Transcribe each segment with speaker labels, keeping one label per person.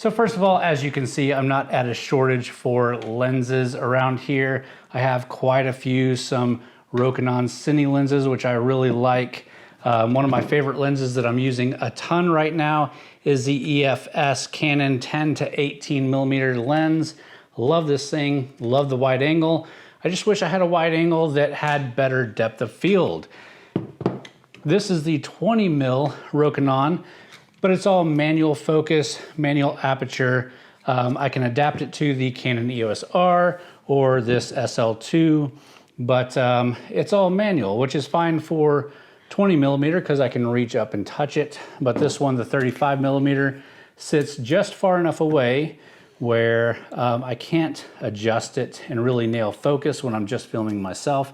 Speaker 1: So first of all, as you can see, I'm not at a shortage for lenses around here. I have quite a few, some Rokinon Cine lenses, which I really like. One of my favorite lenses that I'm using a ton right now is the EFS Canon 10 to 18 millimeter lens. Love this thing, love the wide angle. I just wish I had a wide angle that had better depth of field. This is the 20 mil Rokinon, but it's all manual focus, manual aperture. I can adapt it to the Canon EOS R or this SL2, but it's all manual, which is fine for 20 millimeter because I can reach up and touch it. But this one, the 35 millimeter, sits just far enough away where I can't adjust it and really nail focus when I'm just filming myself,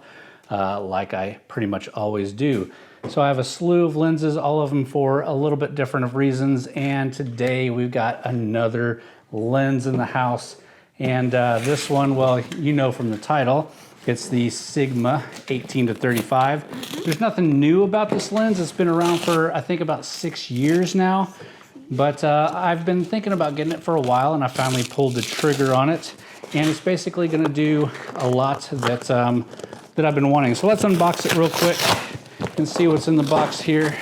Speaker 1: like I pretty much always do. So I have a slew of lenses, all of them for a little bit different of reasons. And today we've got another lens in the house. And this one, well, you know from the title, it's the Sigma 18 to 35. There's nothing new about this lens. It's been around for, I think, about 6 years now. But I've been thinking about getting it for a while, and I finally pulled the trigger on it. And it's basically gonna do a lot that, that I've been wanting. So let's unbox it real quick and see what's in the box here.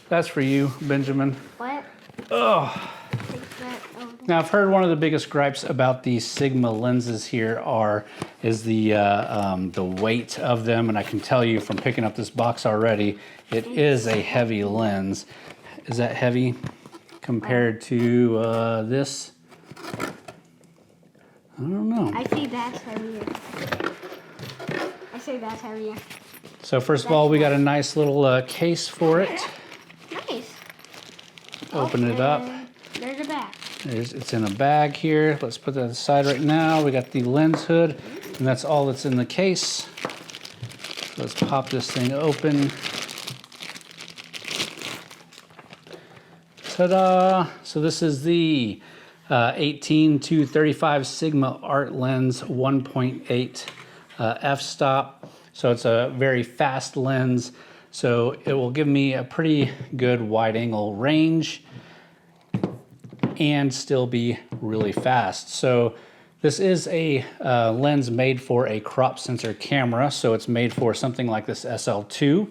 Speaker 1: That's for you, Benjamin. What? Oh. Now, I've heard one of the biggest gripes about these Sigma lenses here is the weight of them, and I can tell you from picking up this box already, it is a heavy lens. Is that heavy compared to this? I don't know.
Speaker 2: I say that's heavier. I say that's heavier.
Speaker 1: So first of all, we got a nice little case for it.
Speaker 2: Nice.
Speaker 1: Open it up.
Speaker 2: There's a bag.
Speaker 1: It's in a bag here. Let's put that aside right now. We got the lens hood, and that's all that's in the case. So let's pop this thing open. Ta-da! So this is the 18 to 35 Sigma Art Lens 1.8 f-stop. So it's a very fast lens. So it will give me a pretty good wide angle range and still be really fast. So this is a lens made for a crop sensor camera. So it's made for something like this SL2.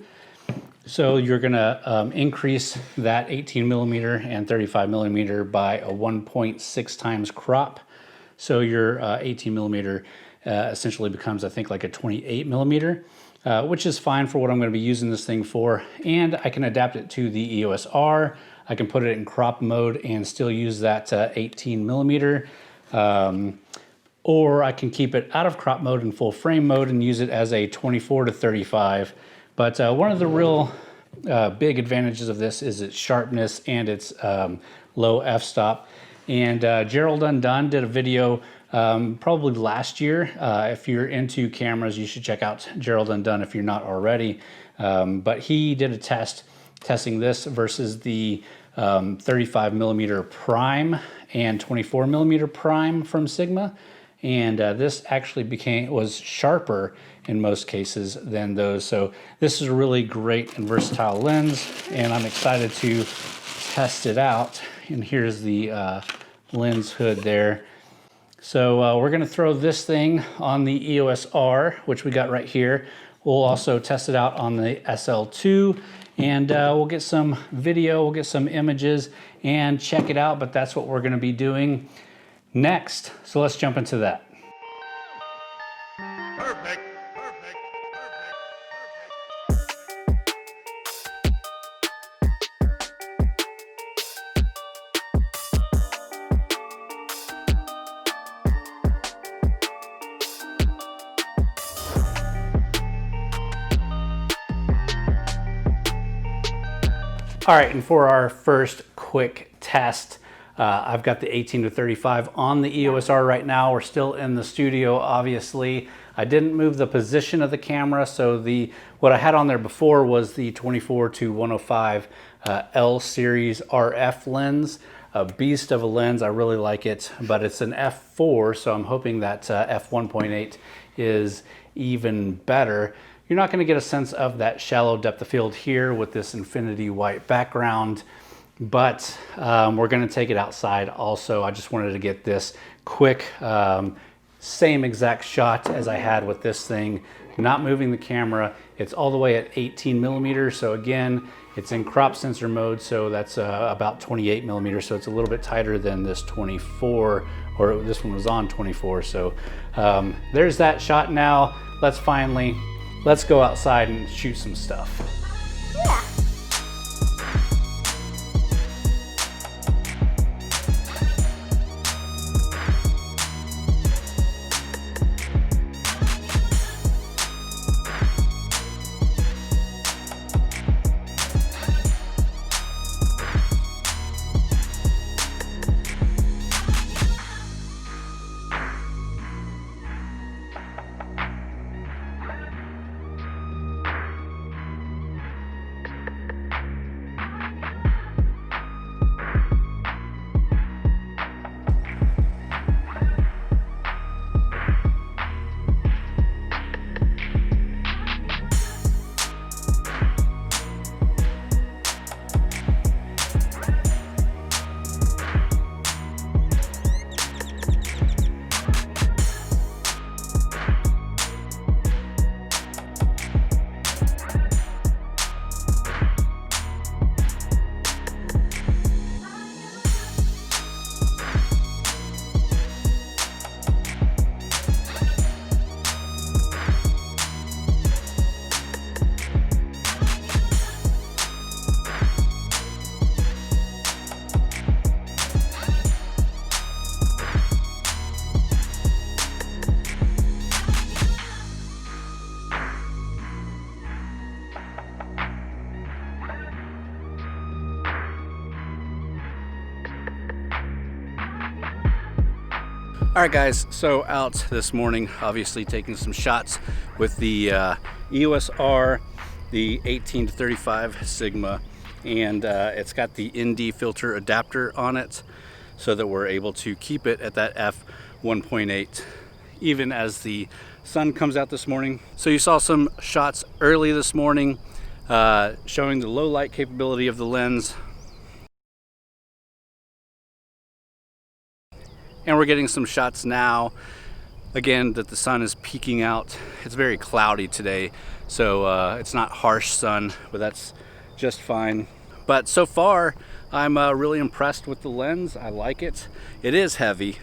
Speaker 1: So you're gonna increase that 18 millimeter and 35 millimeter by a 1.6 times crop. So your 18 millimeter essentially becomes, I think, like a 28 millimeter, which is fine for what I'm gonna be using this thing for. And I can adapt it to the EOS R. I can put it in crop mode and still use that 18 millimeter. Or I can keep it out of crop mode in full frame mode and use it as a 24 to 35. But one of the real big advantages of this is its sharpness and its low f-stop. And Gerald Undone did a video probably last year. If you're into cameras, you should check out Gerald Undone if you're not already. But he did a testing this versus the 35 millimeter prime and 24 millimeter prime from Sigma. And this actually was sharper in most cases than those. So this is a really great and versatile lens, and I'm excited to test it out. And here's the lens hood there. So we're gonna throw this thing on the EOS R, which we got right here. We'll also test it out on the SL2, and we'll get some video, we'll get some images and check it out, but that's what we're gonna be doing next. So let's jump into that.
Speaker 3: Perfect.
Speaker 1: All right, and for our first quick test, I've got the 18 to 35 on the EOS R right now. We're still in the studio, obviously. I didn't move the position of the camera, so what I had on there before was the 24 to 105 L series RF lens. A beast of a lens, I really like it, but it's an f4, so I'm hoping that f1.8 is even better. You're not going to get a sense of that shallow depth of field here with this infinity white background. but we're gonna take it outside also. I just wanted to get this quick, same exact shot as I had with this thing, not moving the camera. It's all the way at 18 millimeters. So again, it's in crop sensor mode. So that's about 28 millimeters. So it's a little bit tighter than this 24, or this one was on 24. So there's that shot now. Let's go outside and shoot some stuff.
Speaker 2: Yeah.
Speaker 1: All right, guys, so out this morning, obviously taking some shots with the EOS R, the 18-35 Sigma, and it's got the ND filter adapter on it so that we're able to keep it at that f1.8 even as the sun comes out this morning. So you saw some shots early this morning showing the low light capability of the lens. And we're getting some shots now, again, that the sun is peeking out. It's very cloudy today, so it's not harsh sun, but that's just fine. But so far, I'm really impressed with the lens. I like it. It is heavy,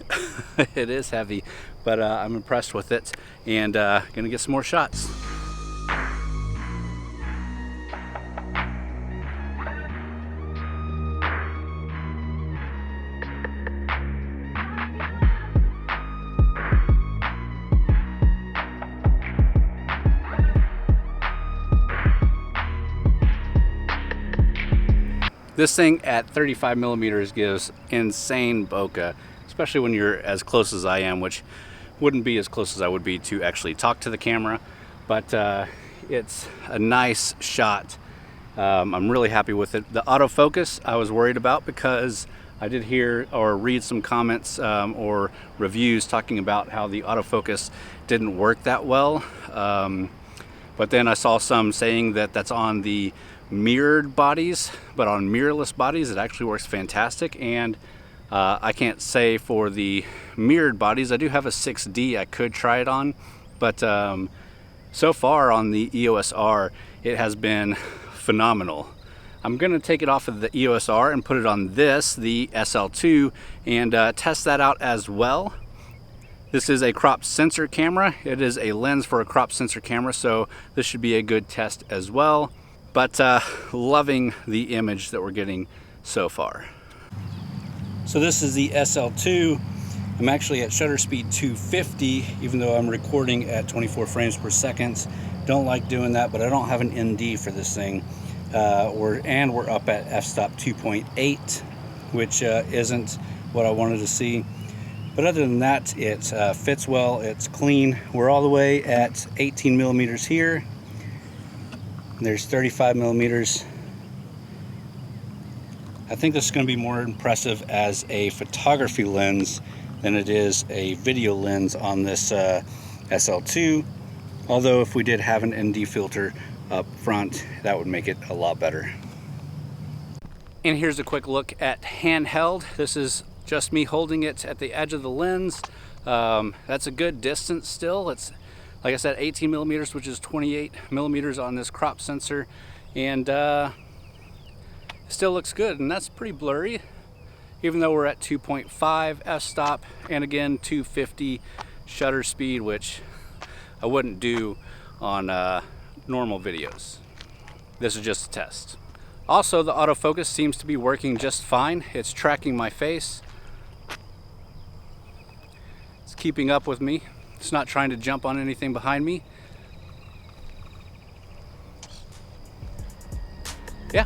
Speaker 1: it is heavy, but I'm impressed with it, and gonna get some more shots. This thing at 35 millimeters gives insane bokeh, especially when you're as close as I am, which wouldn't be as close as I would be to actually talk to the camera, but it's a nice shot. I'm really happy with it. The autofocus I was worried about because I did hear or read some comments or reviews talking about how the autofocus didn't work that well. But then I saw some saying that that's on the mirrored bodies, but on mirrorless bodies it actually works fantastic. And I can't say for the mirrored bodies. I do have a 6D I could try it on, but so far on the EOS R it has been phenomenal. I'm gonna take it off of the EOS R and put it on this, the SL2, and test that out as well. This is a crop sensor camera. It is a lens for a crop sensor camera, so this should be a good test as well. But loving the image that we're getting so far. So this is the SL2. I'm actually at shutter speed 250, even though I'm recording at 24 frames per second. Don't like doing that, but I don't have an ND for this thing. We're up at f-stop 2.8, which isn't what I wanted to see. But other than that, it fits well, it's clean. We're all the way at 18 millimeters here. There's 35 millimeters. I think this is going to be more impressive as a photography lens than it is a video lens on this SL2. Although if we did have an ND filter up front, that would make it a lot better. And here's a quick look at handheld. This is just me holding it at the edge of the lens. That's a good distance still. It's, like I said, 18 millimeters, which is 28 millimeters on this crop sensor. And still looks good, and that's pretty blurry, even though we're at 2.5 f-stop, and again, 250 shutter speed, which I wouldn't do on normal videos. This is just a test. Also, the autofocus seems to be working just fine. It's tracking my face. It's keeping up with me. It's not trying to jump on anything behind me. Yeah.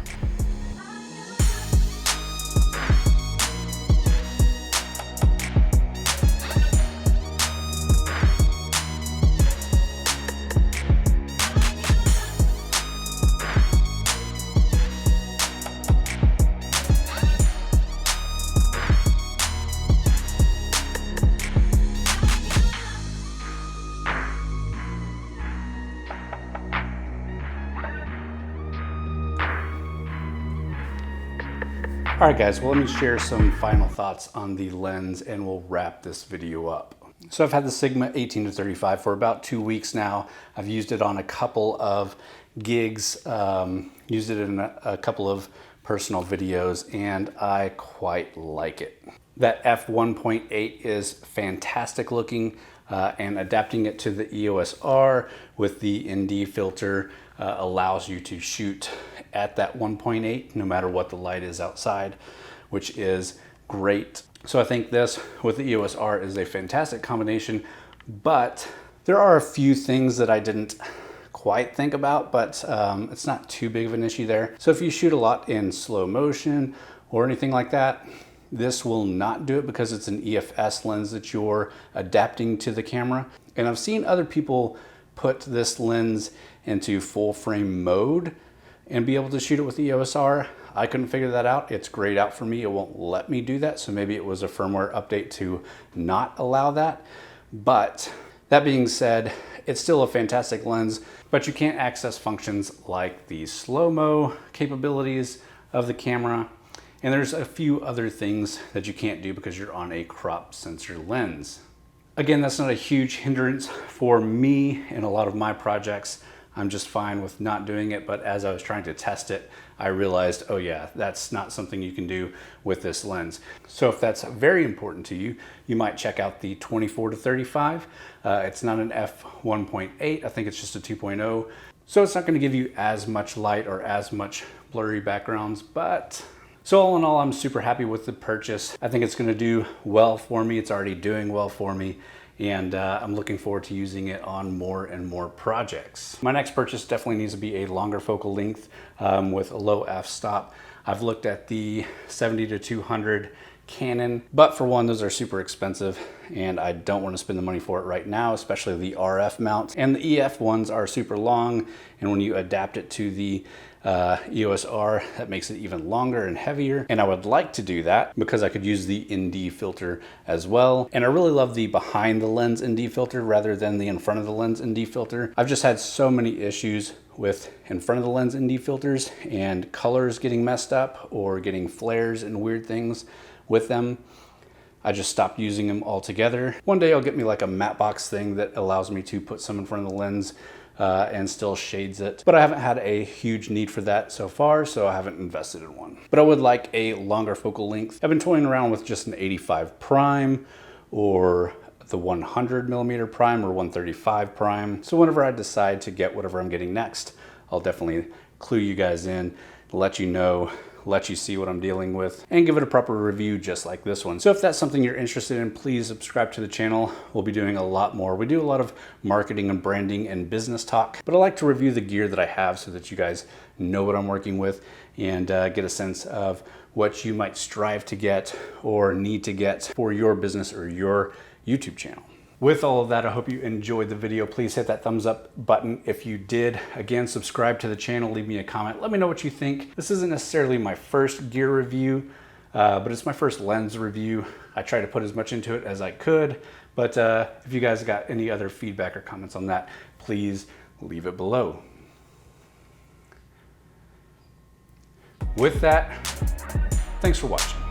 Speaker 1: All right guys, well let me share some final thoughts on the lens and we'll wrap this video up. So I've had the Sigma 18-35 for about 2 weeks now. I've used it on a couple of gigs, used it in a couple of personal videos, and I quite like it. That f1.8 is fantastic looking, and adapting it to the EOS R with the ND filter allows you to shoot at that 1.8 no matter what the light is outside, which is great. So I think this with the EOS R is a fantastic combination, but there are a few things that I didn't quite think about, but it's not too big of an issue there. So if you shoot a lot in slow motion or anything like that, this will not do it because it's an EFS lens that you're adapting to the camera. And I've seen other people put this lens into full frame mode and be able to shoot it with the EOS R. I couldn't figure that out. It's grayed out for me. It won't let me do that. So maybe it was a firmware update to not allow that. But that being said, it's still a fantastic lens, but you can't access functions like the slow-mo capabilities of the camera. And there's a few other things that you can't do because you're on a crop sensor lens. Again, that's not a huge hindrance for me in a lot of my projects. I'm just fine with not doing it, but as I was trying to test it, I realized, oh yeah, that's not something you can do with this lens. So if that's very important to you, you might check out the 24-35. It's not an f1.8, I think it's just a 2.0. So it's not gonna give you as much light or as much blurry backgrounds, but so all in all, I'm super happy with the purchase. I think it's gonna do well for me. It's already doing well for me. And I'm looking forward to using it on more and more projects. My next purchase definitely needs to be a longer focal length with a low f-stop. I've looked at the 70-200 Canon, but for one, those are super expensive and I don't want to spend the money for it right now, especially the RF mount. And the EF ones are super long, and when you adapt it to the EOS R, that makes it even longer and heavier. And I would like to do that because I could use the ND filter as well. And I really love the behind the lens ND filter rather than the in front of the lens ND filter. I've just had so many issues with in front of the lens ND filters and colors getting messed up or getting flares and weird things with them. I just stopped using them altogether. One day I'll get me like a matte box thing that allows me to put some in front of the lens and still shades it. But I haven't had a huge need for that so far, so I haven't invested in one. But I would like a longer focal length. I've been toying around with just an 85 prime or the 100mm prime or 135 prime. So whenever I decide to get whatever I'm getting next, I'll definitely clue you guys in, let you know, let you see what I'm dealing with, and give it a proper review just like this one. So if that's something you're interested in, please subscribe to the channel. We'll be doing a lot more. We do a lot of marketing and branding and business talk, but I like to review the gear that I have so that you guys know what I'm working with and get a sense of what you might strive to get or need to get for your business or your YouTube channel. With all of that, I hope you enjoyed the video. Please hit that thumbs up button if you did. Again, subscribe to the channel, leave me a comment. Let me know what you think. This isn't necessarily my first gear review, but it's my first lens review. I try to put as much into it as I could, but if you guys got any other feedback or comments on that, please leave it below. With that, thanks for watching.